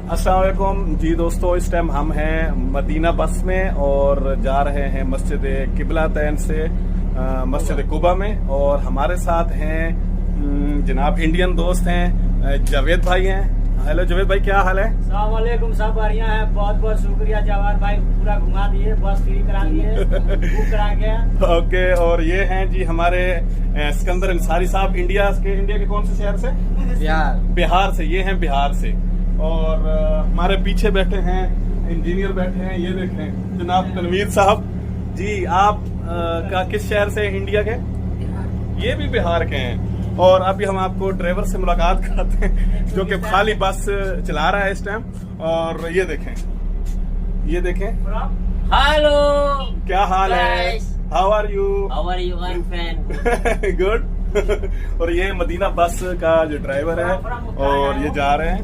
अस्सलाम वालेकुम जी दोस्तों, इस टाइम हम हैं मदीना बस में और जा रहे हैं मस्जिद किबलातैन से मस्जिद कुबा में। और हमारे साथ हैं जनाब इंडियन दोस्त हैं, जावेद भाई हैं। हेलो जावेद भाई, क्या हाल है? अस्सलाम वालेकुम, सब बढ़िया है। बहुत बहुत शुक्रिया जवाद भाई, पूरा घुमा दिए, बस फ्री करा दिए, बुक करा गया। ओके, और ये हैं जी हमारे सिकंदर अंसारी साहब, इंडिया के कौन से शहर से? बिहार से। ये हैं बिहार से। और हमारे पीछे बैठे हैं इंजीनियर बैठे हैं, ये देखें जनाब तनवीर साहब जी। आप का किस शहर से? इंडिया के? ये भी बिहार के हैं। और अभी हम आपको ड्राइवर से मुलाकात कराते हैं जो कि खाली बस चला रहा है इस टाइम। और ये देखें हेलो, क्या हाल है? How are you? I am fan. Good. और ये मदीना बस का जो ड्राइवर है और ये जा रहे हैं।